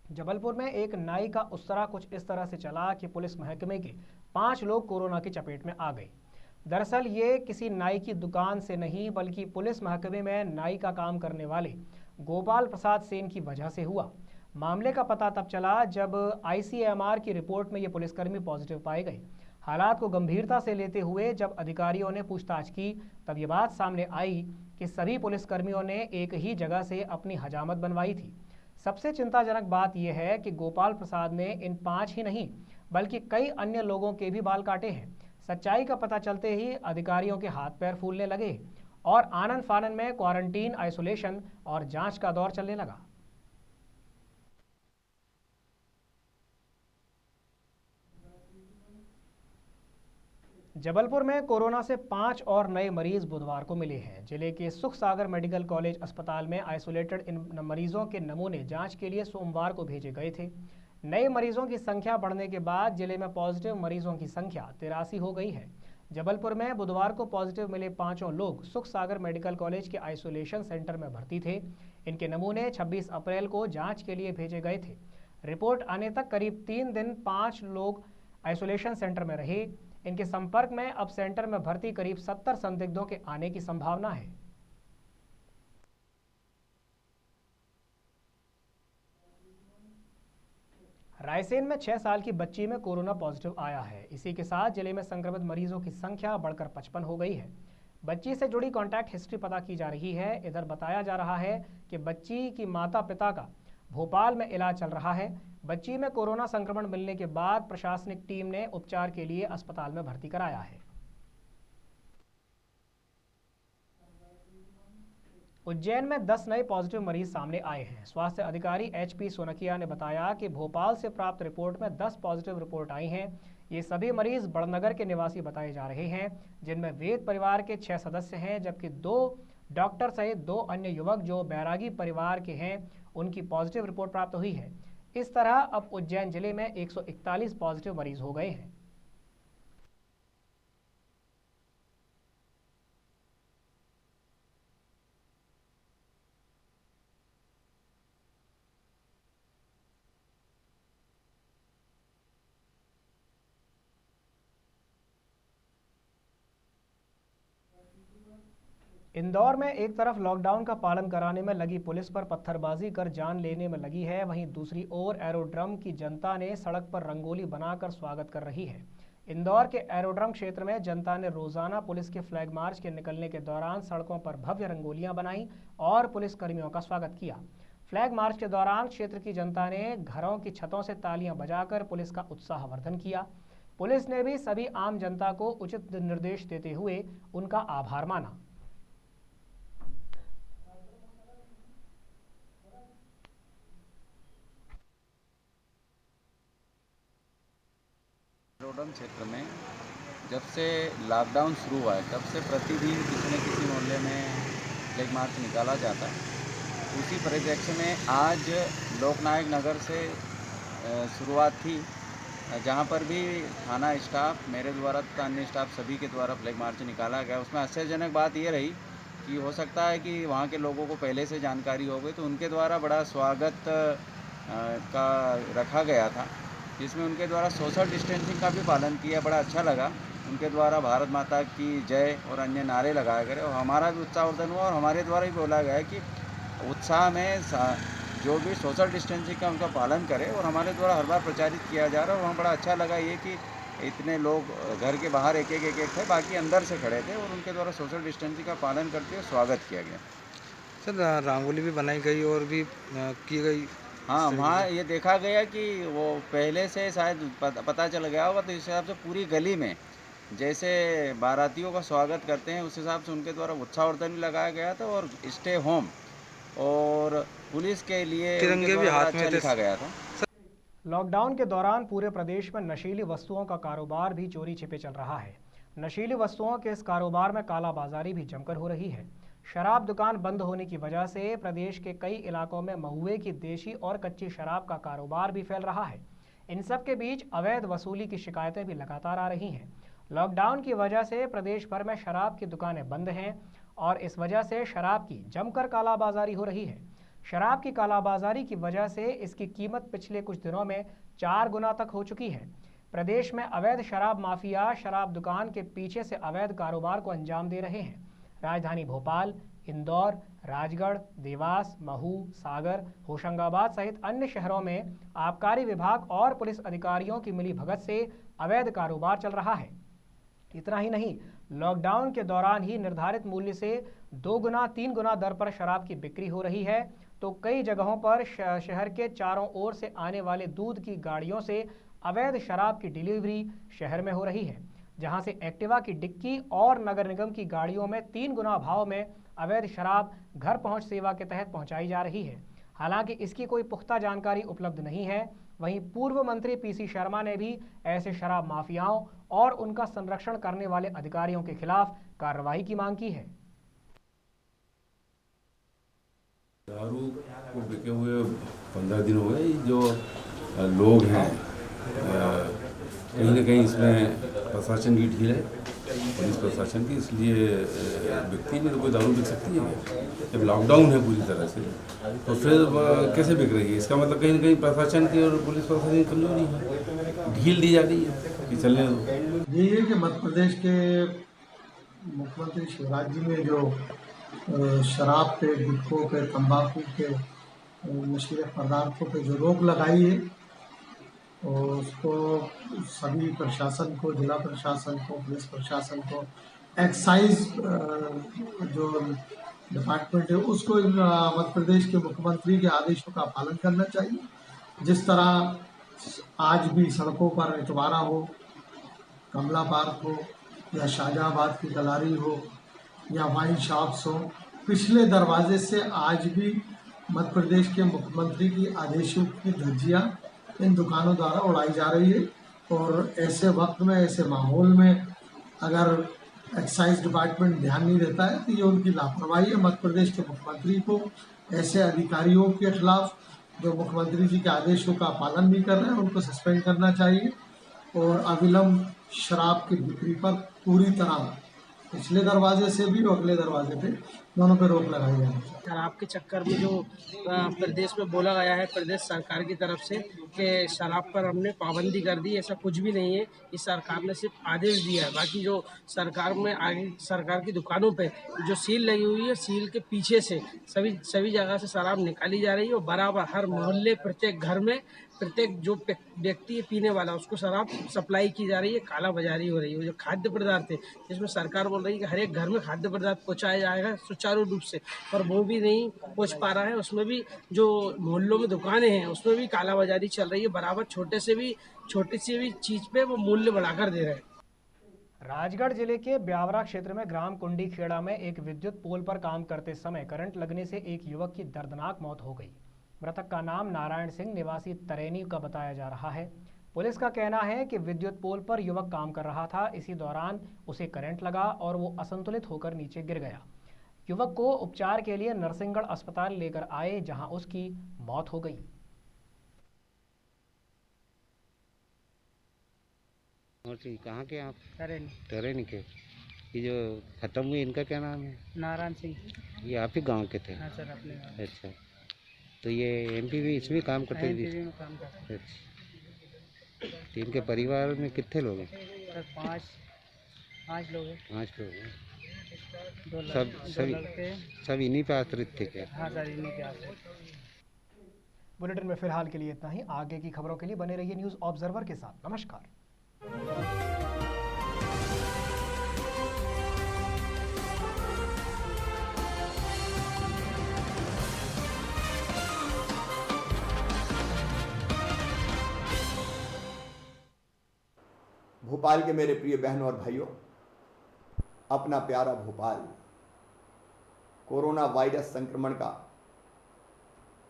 जबलपुर में एक नाई का उसरा कुछ इस तरह से चला कि पुलिस महकमे के 5 लोग कोरोना की चपेट में आ गए। दरअसल ये किसी नाई की दुकान से नहीं, बल्कि पुलिस महकमे में नाई का काम करने वाले गोपाल प्रसाद सेन की वजह से हुआ। मामले का पता तब चला जब आईसीएमआर की रिपोर्ट में ये पुलिसकर्मी पॉजिटिव पाए गए। हालात को गंभीरता से लेते हुए जब अधिकारियों ने पूछताछ की, तब ये बात सामने आई कि सभी पुलिसकर्मियों ने एक ही जगह से अपनी हजामत बनवाई थी। सबसे चिंताजनक बात यह है कि गोपाल प्रसाद ने इन 5 ही नहीं, बल्कि कई अन्य लोगों के भी बाल काटे हैं। सच्चाई का पता चलते ही अधिकारियों के हाथ पैर फूलने लगे और आनन फानन में क्वारंटीन, आइसोलेशन और जांच का दौर चलने लगा। जबलपुर में कोरोना से 5 और नए मरीज बुधवार को मिले हैं। जिले के सुख सागर मेडिकल कॉलेज अस्पताल में आइसोलेटेड इन मरीजों के नमूने जांच के लिए सोमवार को भेजे गए थे। नए मरीजों की संख्या बढ़ने के बाद जिले में पॉजिटिव मरीजों की संख्या 83 हो गई है, जबलपुर में बुधवार को पॉजिटिव मिले 5 लोग सुख सागर मेडिकल कॉलेज के आइसोलेशन सेंटर में भर्ती थे। इनके नमूने 26 अप्रैल को जांच के लिए भेजे गए थे। रिपोर्ट आने तक करीब 3 दिन 5 लोग आइसोलेशन सेंटर में रहे। इनके संपर्क में अब सेंटर में भर्ती करीब 70 संदिग्धों के आने की संभावना है। रायसेन में 6 साल की बच्ची में कोरोना पॉजिटिव आया है। इसी के साथ जिले में संक्रमित मरीजों की संख्या बढ़कर 55 हो गई है। बच्ची से जुड़ी कॉन्टैक्ट हिस्ट्री पता की जा रही है। इधर बताया जा रहा है कि बच्ची की माता पिता का भोपाल में इलाज चल रहा है। बच्ची में कोरोना संक्रमण मिलने के बाद प्रशासनिक टीम ने उपचार के लिए अस्पताल में भर्ती कराया है। उज्जैन में 10 नए पॉजिटिव मरीज सामने आए हैं। स्वास्थ्य अधिकारी HP सोनकिया ने बताया कि भोपाल से प्राप्त रिपोर्ट में 10 पॉजिटिव रिपोर्ट आई हैं। ये सभी मरीज बड़नगर के निवासी बताए जा रहे हैं, जिनमें वेद परिवार के 6 सदस्य हैं, जबकि 2 डॉक्टर सहित 2 अन्य युवक जो बैरागी परिवार के हैं उनकी पॉजिटिव रिपोर्ट प्राप्त हुई है। इस तरह अब उज्जैन जिले में 141 पॉजिटिव मरीज हो गए हैं। इंदौर में एक तरफ लॉकडाउन का पालन कराने में लगी पुलिस पर पत्थरबाजी कर जान लेने में लगी है, वहीं दूसरी ओर एरोड्रम की जनता ने सड़क पर रंगोली बनाकर स्वागत कर रही है। इंदौर के एरोड्रम क्षेत्र में जनता ने रोजाना पुलिस के फ्लैग मार्च के निकलने के दौरान सड़कों पर भव्य रंगोलियां बनाई और पुलिस कर्मियों का स्वागत किया। फ्लैग मार्च के दौरान क्षेत्र की जनता ने घरों की छतों से तालियां बजाकर पुलिस का उत्साहवर्धन किया। पुलिस ने भी सभी आम जनता को उचित निर्देश देते हुए उनका आभार माना। एरोड्रम क्षेत्र में जब से लॉकडाउन शुरू हुआ है तब से प्रतिदिन किसी न किसी मोहल्ले में फ्लैग मार्च निकाला जाता है। उसी परिप्रेक्ष्य में आज लोकनायक नगर से शुरुआत थी, जहां पर भी थाना स्टाफ, मेरे द्वारा तथा अन्य स्टाफ सभी के द्वारा फ्लैग मार्च निकाला गया। उसमें आश्चर्यजनक बात ये रही कि हो सकता है कि वहां के लोगों को पहले से जानकारी हो गई, तो उनके द्वारा बड़ा स्वागत का रखा गया था, जिसमें उनके द्वारा सोशल डिस्टेंसिंग का भी पालन किया। बड़ा अच्छा लगा। उनके द्वारा भारत माता की जय और अन्य नारे लगाए गए और हमारा भी उत्साहवर्धन हुआ और हमारे द्वारा भी बोला गया कि उत्साह में जो भी सोशल डिस्टेंसिंग का उनका पालन करें, और हमारे द्वारा हर बार प्रचारित किया जा रहा है। वहाँ बड़ा अच्छा लगा ये कि इतने लोग घर के बाहर एक एक थे, बाकी अंदर से खड़े थे और उनके द्वारा सोशल डिस्टेंसिंग का पालन करते हुए स्वागत किया गया। सर रंगोली भी बनाई गई और भी की गई। हाँ, वहाँ ये देखा गया कि वो पहले से शायद पता चल गया होगा, तो इस हिसाब से पूरी गली में जैसे बारातियों का स्वागत करते हैं उस हिसाब से उनके द्वारा उत्साहवर्धन भी लगाया गया था और स्टे होम और पुलिस के लिए तिरंगे भी हाथ में लिखा गया था। लॉकडाउन के दौरान पूरे प्रदेश में नशीली वस्तुओं का कारोबार भी चोरी छिपे चल रहा है। नशीली वस्तुओं के इस कारोबार में कालाबाजारी भी जमकर हो रही है। शराब दुकान बंद होने की वजह से प्रदेश के कई इलाकों में महुए की देशी और कच्ची शराब का कारोबार भी फैल रहा है। इन सब के बीच अवैध वसूली की शिकायतें भी लगातार आ रही हैं। लॉकडाउन की वजह से प्रदेश भर में शराब की दुकानें बंद हैं और इस वजह से शराब की जमकर कालाबाजारी हो रही है। शराब की कालाबाजारी की वजह से इसकी कीमत पिछले कुछ दिनों में 4 गुना तक हो चुकी है। प्रदेश में अवैध शराब माफिया शराब दुकान के पीछे से अवैध कारोबार को अंजाम दे रहे हैं। राजधानी भोपाल, इंदौर, राजगढ़, देवास, महू, सागर, होशंगाबाद सहित अन्य शहरों में आबकारी विभाग और पुलिस अधिकारियों की मिलीभगत से अवैध कारोबार चल रहा है। इतना ही नहीं, लॉकडाउन के दौरान ही निर्धारित मूल्य से 2 गुना 3 गुना दर पर शराब की बिक्री हो रही है, तो कई जगहों पर शहर के चारों ओर से आने वाले दूध की गाड़ियों से अवैध शराब की डिलीवरी शहर में हो रही है, जहां से एक्टिवा की डिक्की और नगर निगम की गाड़ियों में 3 गुना भाव में अवैध शराब घर पहुंच सेवा के तहत पहुंचाई जा रही है। हालांकि इसकी कोई पुख्ता जानकारी उपलब्ध नहीं है। वहीं पूर्व मंत्री PC शर्मा ने भी ऐसे शराब माफियाओं और उनका संरक्षण करने वाले अधिकारियों के खिलाफ कार्रवाई की मांग की है। दारू को बिके हुए 15 दिन हो गए। जो लोग हैं कहीं ना कहीं इसमें प्रशासन की ढील है। पुलिस प्रशासन की, इसलिए व्यक्ति में तो कोई दारू बिक सकती है। जब लॉकडाउन है पूरी तरह से तो फिर कैसे बिक रही है? इसका मतलब कहीं ना कहीं प्रशासन की और पुलिस प्रशासन की कमजोरी है, ढील दी जा रही है कि चलने दो। यही है कि मध्य प्रदेश के मुख्यमंत्री शिवराज जी ने जो शराब पे, गुटखों पे, तंबाकू पे, नशीले पदार्थों पे जो रोक लगाई है, और उसको सभी प्रशासन को, जिला प्रशासन को, पुलिस प्रशासन को, एक्साइज जो डिपार्टमेंट है उसको मध्य प्रदेश के मुख्यमंत्री के आदेशों का पालन करना चाहिए। जिस तरह आज भी सड़कों पर इतवारा हो, कमला पार्क हो या शाहजहाबाद की गलारी हो या वाइन शॉप्स हो, पिछले दरवाजे से आज भी मध्य प्रदेश के मुख्यमंत्री की आदेशों की धज्जियाँ इन दुकानों द्वारा उड़ाई जा रही है। और ऐसे वक्त में, ऐसे माहौल में अगर एक्साइज डिपार्टमेंट ध्यान नहीं देता है तो ये उनकी लापरवाही है। मध्य प्रदेश के मुख्यमंत्री को ऐसे अधिकारियों के खिलाफ जो मुख्यमंत्री जी के आदेशों का पालन नहीं कर रहे हैं उनको सस्पेंड करना चाहिए और अविलंब शराब की बिक्री पर पूरी तरह पिछले दरवाजे से भी और अगले दरवाजे पे दोनों पे रोक लगाई जानी चाहिए। शराब के चक्कर में जो प्रदेश में बोला गया है प्रदेश सरकार की तरफ से कि शराब पर हमने पाबंदी कर दी, ऐसा कुछ भी नहीं है। इस सरकार ने सिर्फ आदेश दिया है। बाकी जो सरकार में आगे सरकार की दुकानों पे जो सील लगी हुई है, सील के पीछे से सभी जगह से शराब निकाली जा रही है और बराबर हर मोहल्ले, प्रत्येक घर में, प्रत्येक जो व्यक्ति पीने वाला उसको शराब सप्लाई की जा रही है, काला बाजारी हो रही है। जो खाद्य पदार्थ है जिसमें सरकार बोल रही है कि हर एक घर में खाद्य पदार्थ पहुँचाया जाएगा सुचारू रूप से, पर वो भी नहीं पहुँच पा रहा है। उसमें भी जो मोहल्लों में दुकानें हैं उसमें भी काला बाजारी चल रही है। बराबर छोटी सी भी चीज़ पे वो मूल्य बढ़ाकर दे रहे हैं। राजगढ़ जिले के ब्यावरा क्षेत्र में ग्राम कुंडी खेड़ा में एक विद्युत पोल पर काम करते समय करंट लगने से एक युवक की दर्दनाक मौत हो गई। मृतक का नाम नारायण सिंह निवासी तरेनी का बताया जा रहा है। पुलिस का कहना है कि विद्युत पोल पर युवक काम कर रहा था। इसी दौरान उसे करंट लगा और वो असंतुलित होकर नीचे गिर गया। युवक को उपचार के लिए नरसिंहगढ़ अस्पताल लेकर आए, जहां उसकी मौत हो गई। और जी कहाँ के आप? तरेनी के। ये जो खत्म हुए इनका क्या नाम है? नारायण सिंह। ये आप ही गांव के थे? हाँ सर, अपने गाँव। अच्छा, तो ये एमपीवी इसमें काम करते थे? एमपीवी में काम करते थे। अच्छा, तो इनके परिवार में कितने लोग हैं? सर पाँच लोग हैं। 5 लोग हैं। सब इन्हीं पे आश्रित थे क्या? हाँ सर, इन्हीं पे आश्रित। बुलेटिन में फिलहाल के लिए इतना ही। आगे की खबरों के लिए बने रहिए न्यूज़ ऑब्जर्वर के साथ। नमस्कार। भोपाल के मेरे प्रिय बहनों और भाइयों, अपना प्यारा भोपाल कोरोना वायरस संक्रमण का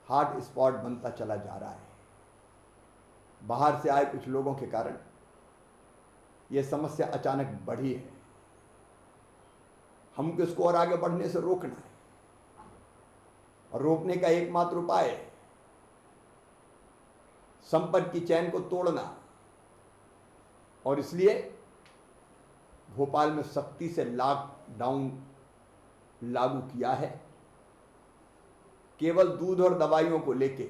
हॉट स्पॉट बनता चला जा रहा है। बाहर से आए कुछ लोगों के कारण यह समस्या अचानक बढ़ी है। हमको इसको और आगे बढ़ने से रोकना है और रोकने का एकमात्र उपाय है संपर्क की चैन को तोड़ना। और इसलिए भोपाल में सख्ती से लॉकडाउन लागू किया है। केवल दूध और दवाइयों को लेके,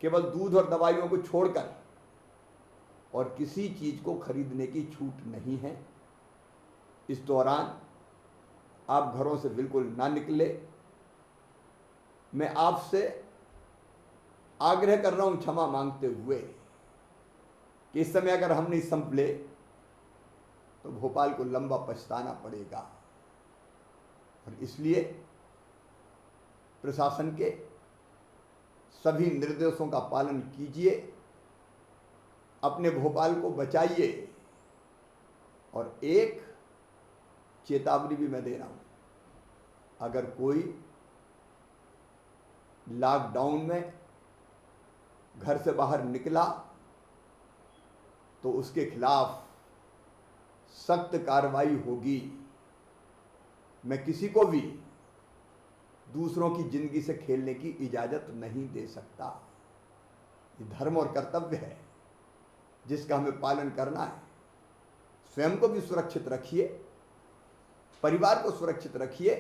केवल दूध और दवाइयों को छोड़कर और किसी चीज को खरीदने की छूट नहीं है। इस दौरान आप घरों से बिल्कुल ना निकले। मैं आपसे आग्रह कर रहा हूं क्षमा मांगते हुए कि इस समय अगर हम नहीं संभले तो भोपाल को लंबा पछताना पड़ेगा। और इसलिए प्रशासन के सभी निर्देशों का पालन कीजिए, अपने भोपाल को बचाइए। और एक चेतावनी भी मैं दे रहा हूं, अगर कोई लॉकडाउन में घर से बाहर निकला तो उसके खिलाफ सख्त कार्रवाई होगी। मैं किसी को भी दूसरों की जिंदगी से खेलने की इजाजत नहीं दे सकता। ये धर्म और कर्तव्य है जिसका हमें पालन करना है। स्वयं को भी सुरक्षित रखिए, परिवार को सुरक्षित रखिए,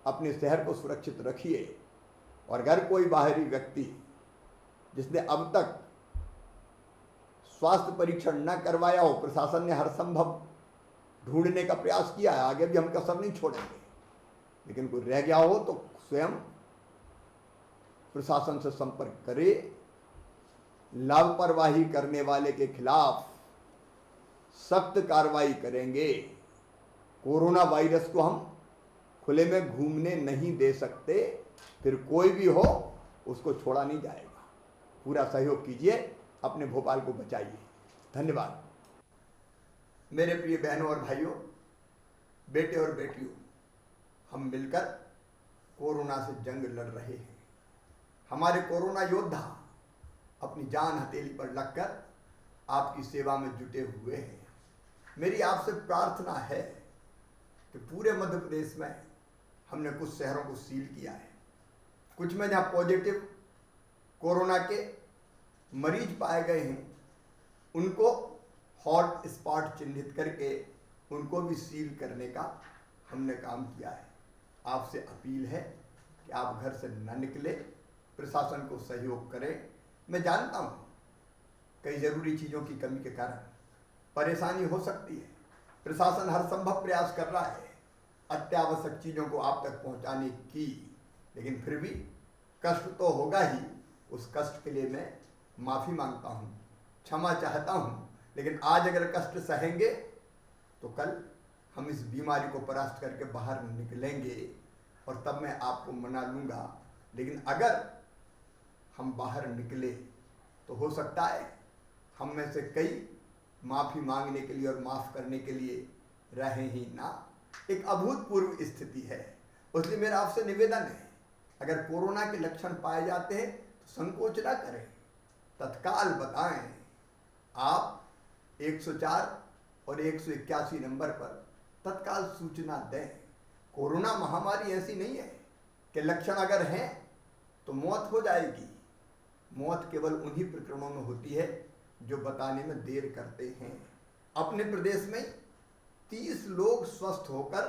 अपने शहर को सुरक्षित रखिए। और अगर कोई बाहरी व्यक्ति जिसने अब तक स्वास्थ्य परीक्षण न करवाया हो, प्रशासन ने हर संभव ढूंढने का प्रयास किया है, आगे भी हम कसर नहीं छोड़ेंगे, लेकिन कोई रह गया हो तो स्वयं प्रशासन से संपर्क करे। लापरवाही करने वाले के खिलाफ सख्त कार्रवाई करेंगे। कोरोना वायरस को हम खुले में घूमने नहीं दे सकते, फिर कोई भी हो उसको छोड़ा नहीं जाएगा। पूरा सहयोग कीजिए, अपने भोपाल को बचाइए। धन्यवाद। मेरे प्रिय बहनों और भाइयों, बेटे और बेटियों, हम मिलकर कोरोना से जंग लड़ रहे हैं। हमारे कोरोना योद्धा अपनी जान हथेली पर लगकर आपकी सेवा में जुटे हुए हैं। मेरी आपसे प्रार्थना है कि पूरे मध्य प्रदेश में हमने कुछ शहरों को सील किया है, कुछ में जहाँ पॉजिटिव कोरोना के मरीज पाए गए हैं उनको हॉट स्पॉट चिन्हित करके उनको भी सील करने का हमने काम किया है। आपसे अपील है कि आप घर से न निकले, प्रशासन को सहयोग करें। मैं जानता हूँ कई ज़रूरी चीज़ों की कमी के कारण परेशानी हो सकती है। प्रशासन हर संभव प्रयास कर रहा है अत्यावश्यक चीज़ों को आप तक पहुँचाने की, लेकिन फिर भी कष्ट तो होगा ही। उस कष्ट के लिए मैं माफ़ी मांगता हूँ, क्षमा चाहता हूँ। लेकिन आज अगर कष्ट सहेंगे तो कल हम इस बीमारी को परास्त करके बाहर निकलेंगे और तब मैं आपको मना लूँगा। लेकिन अगर हम बाहर निकले तो हो सकता है हम में से कई माफ़ी मांगने के लिए और माफ़ करने के लिए रहें ही ना। एक अभूतपूर्व स्थिति है। इसलिए मेरा आपसे निवेदन है, अगर कोरोना के लक्षण पाए जाते हैं तो संकोच ना करें, तत्काल बताएं। आप 104 और 181 नंबर पर तत्काल सूचना दें। कोरोना महामारी ऐसी नहीं है कि लक्षण अगर हैं तो मौत हो जाएगी। मौत केवल उन्हीं प्रकरणों में होती है जो बताने में देर करते हैं। अपने प्रदेश में 30 लोग स्वस्थ होकर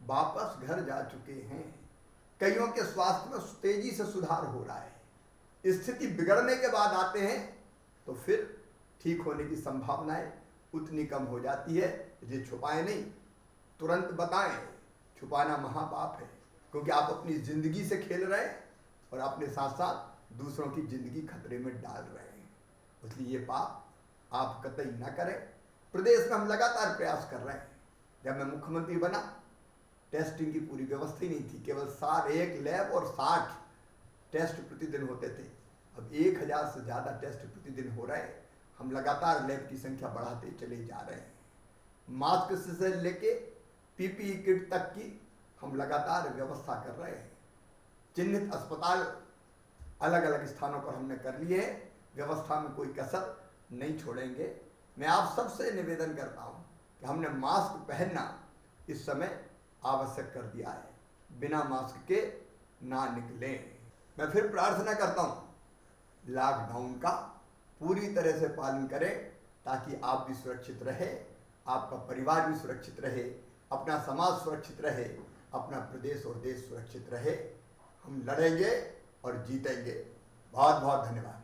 वापस घर जा चुके हैं। कईयों के स्वास्थ्य में तेजी से सुधार हो रहा है। स्थिति बिगड़ने के बाद आते हैं तो फिर ठीक होने की संभावनाएं उतनी कम हो जाती है। ये छुपाएं नहीं, तुरंत बताएं। छुपाना महापाप है, क्योंकि आप अपनी ज़िंदगी से खेल रहे हैं और अपने साथ साथ दूसरों की ज़िंदगी खतरे में डाल रहे हैं। इसलिए ये पाप आप कतई न करें। प्रदेश में हम लगातार प्रयास कर रहे हैं। जब मैं मुख्यमंत्री बना, टेस्टिंग की पूरी व्यवस्था ही नहीं थी। केवल 1 लैब और 60 टेस्ट प्रतिदिन होते थे। अब 1000 से ज़्यादा टेस्ट प्रतिदिन हो रहे हैं। हम लगातार लैब की संख्या बढ़ाते चले जा रहे हैं। मास्क से लेके पीपीई किट तक की हम लगातार व्यवस्था कर रहे हैं। चिन्हित अस्पताल अलग अलग स्थानों पर हमने कर लिए हैं। व्यवस्था में कोई कसर नहीं छोड़ेंगे। मैं आप सबसे निवेदन करता हूं कि हमने मास्क पहनना इस समय आवश्यक कर दिया है। बिना मास्क के ना निकलें। मैं फिर प्रार्थना करता हूं, लॉकडाउन का पूरी तरह से पालन करें ताकि आप भी सुरक्षित रहे, आपका परिवार भी सुरक्षित रहे, अपना समाज सुरक्षित रहे, अपना प्रदेश और देश सुरक्षित रहे। हम लड़ेंगे और जीतेंगे। बहुत बहुत धन्यवाद।